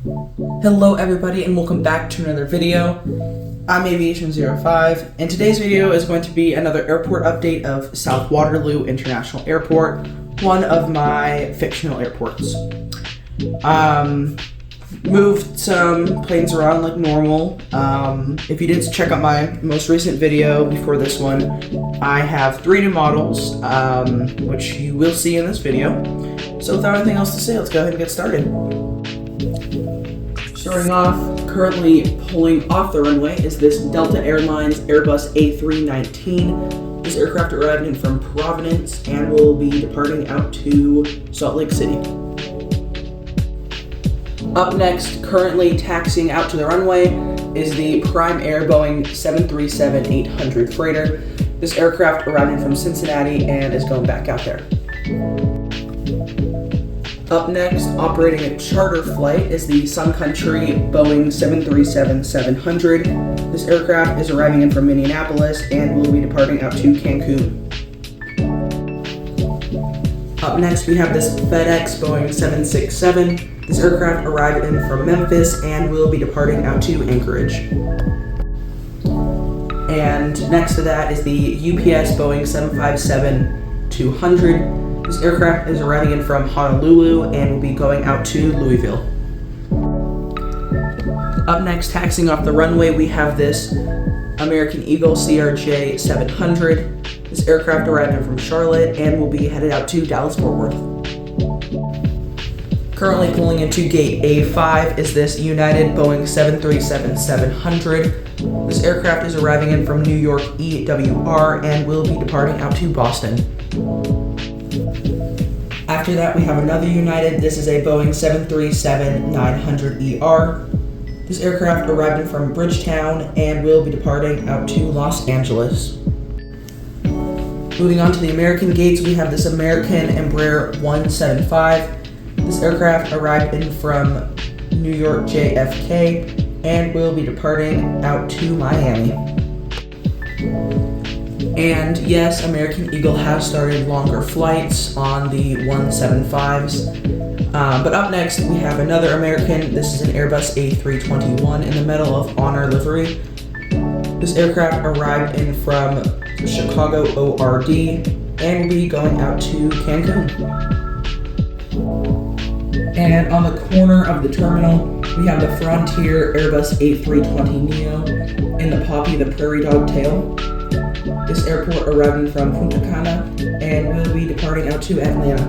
Hello everybody and welcome back to another video. I'm Aviation05 and today's video is going to be another airport update of South Waterloo International Airport, one of my fictional airports. Moved some planes around like normal. If you didn't check out my most recent video before this one, I have 3 new models, which you will see in this video. So without anything else to say, let's go ahead and get started. Starting off, currently pulling off the runway is this Delta Airlines Airbus A319. This aircraft arrived in from Providence and will be departing out to Salt Lake City. Up next, currently taxiing out to the runway, is the Prime Air Boeing 737-800 freighter. This aircraft arrived in from Cincinnati and is going back out there. Up next, operating a charter flight, is the Sun Country Boeing 737-700. This aircraft is arriving in from Minneapolis and will be departing out to Cancun. Up next, we have this FedEx Boeing 767. This aircraft arrived in from Memphis and will be departing out to Anchorage. And next to that is the UPS Boeing 757-200. This aircraft is arriving in from Honolulu and will be going out to Louisville. Up next, taxiing off the runway, we have this American Eagle CRJ 700. This aircraft arrived in from Charlotte and will be headed out to Dallas-Fort Worth. Currently pulling into gate A5 is this United Boeing 737-700. This aircraft is arriving in from New York EWR and will be departing out to Boston. After that, we have another United. This is a Boeing 737-900ER. This aircraft arrived in from Bridgetown and will be departing out to Los Angeles. Moving on to the American gates, we have this American Embraer 175. This aircraft arrived in from New York JFK and will be departing out to Miami. And yes, American Eagle has started longer flights on the 175s. But up next, we have another American. This is an Airbus A321 in the Medal of Honor livery. This aircraft arrived in from Chicago ORD and will be going out to Cancun. And on the corner of the terminal, we have the Frontier Airbus A320neo in the Poppy the Prairie Dog tail. This airport arriving from Punta Cana and will be departing out to Atlanta.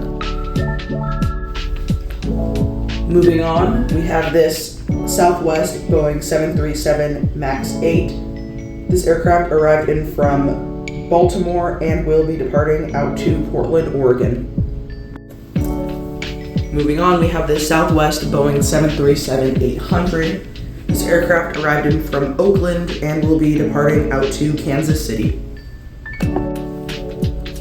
Moving on, we have this Southwest Boeing 737 MAX 8. This aircraft arrived in from Baltimore and will be departing out to Portland, Oregon. Moving on, we have this Southwest Boeing 737-800. This aircraft arrived in from Oakland and will be departing out to Kansas City.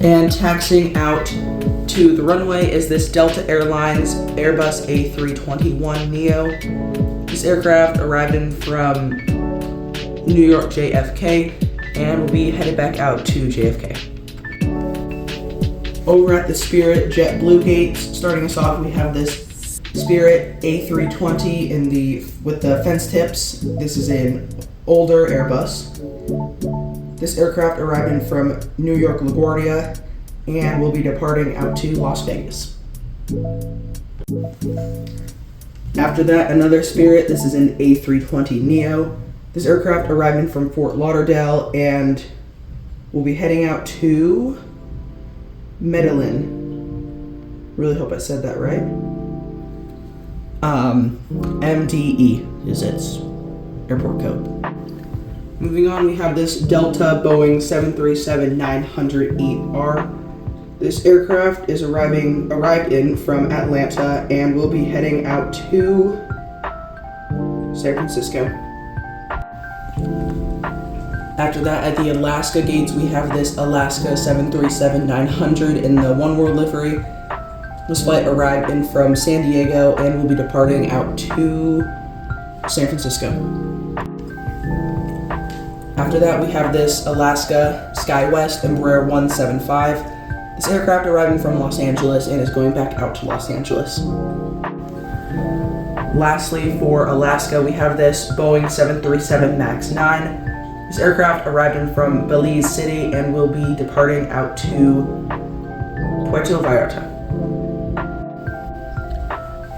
And taxiing out to the runway is this Delta Airlines Airbus A321neo. This aircraft arrived in from New York JFK and will be headed back out to JFK. Over at the Spirit JetBlue gates, starting us off, we have this Spirit A320 with the fence tips. This is an older Airbus. This aircraft arrived in from New York LaGuardia and will be departing out to Las Vegas. After that, another Spirit. This is an A320neo. This aircraft arrived in from Fort Lauderdale and will be heading out to Medellin. Really hope I said that right. MDE is its airport code. Moving on, we have this Delta Boeing 737-900ER. This aircraft is arrived in from Atlanta and will be heading out to San Francisco. After that, at the Alaska gates, we have this Alaska 737-900 in the One World livery. This flight arrived in from San Diego and will be departing out to San Francisco. After that, we have this Alaska SkyWest Embraer 175. This aircraft arriving from Los Angeles and is going back out to Los Angeles. Lastly, for Alaska, we have this Boeing 737 MAX 9. This aircraft arrived in from Belize City and will be departing out to Puerto Vallarta.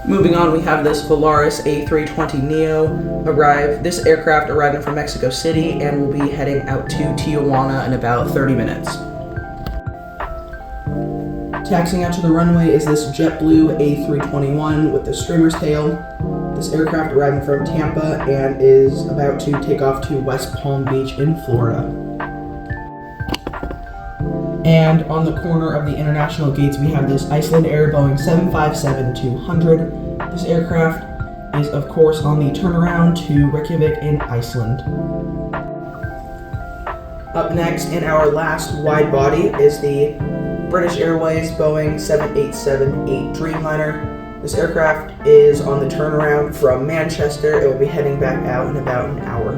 Moving on, we have this Volaris A320neo arrive. This aircraft arriving from Mexico City and will be heading out to Tijuana in about 30 minutes. Taxiing out to the runway is this JetBlue A321 with the streamer's tail. This aircraft arriving from Tampa and is about to take off to West Palm Beach in Florida. And on the corner of the international gates, we have this Iceland Air Boeing 757-200. This aircraft is, of course, on the turnaround to Reykjavik in Iceland. Up next, in our last wide body, is the British Airways Boeing 787-8 Dreamliner. This aircraft is on the turnaround from Manchester. It will be heading back out in about an hour.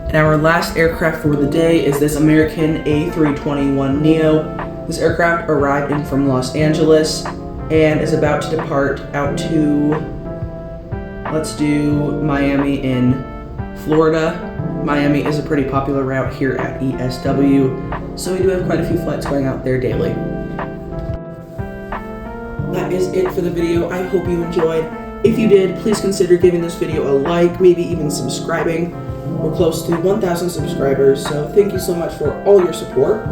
And our last aircraft for the day is this American A321neo. This aircraft arrived in from Los Angeles and is about to depart out to, let's do Miami in Florida. Miami is a pretty popular route here at KESW, so we do have quite a few flights going out there daily. That is it for the video. I hope you enjoyed. If you did, please consider giving this video a like, maybe even subscribing. We're close to 1,000 subscribers, so thank you so much for all your support.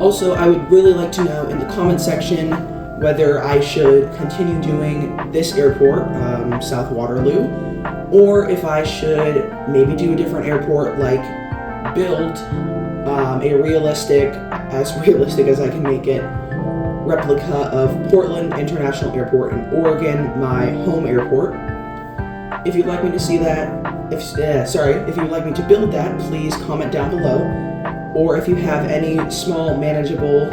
Also, I would really like to know in the comment section whether I should continue doing this airport, South Waterloo, or if I should maybe do a different airport, like build a realistic as I can make it, replica of Portland International Airport in Oregon, my home airport. If you'd like me to see that, if you'd like me to build that, please comment down below. Or if you have any small manageable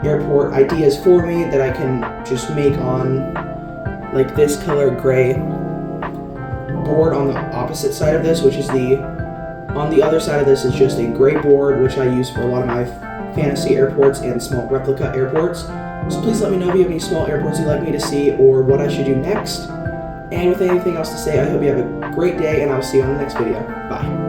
airport ideas for me that I can just make on like this color gray board on the opposite side of this, on the other side of this is just a gray board, which I use for a lot of my fantasy airports and small replica airports. So please let me know if you have any small airports you'd like me to see or what I should do next. And with anything else to say, I hope you have a great day and I'll see you on the next video. Bye.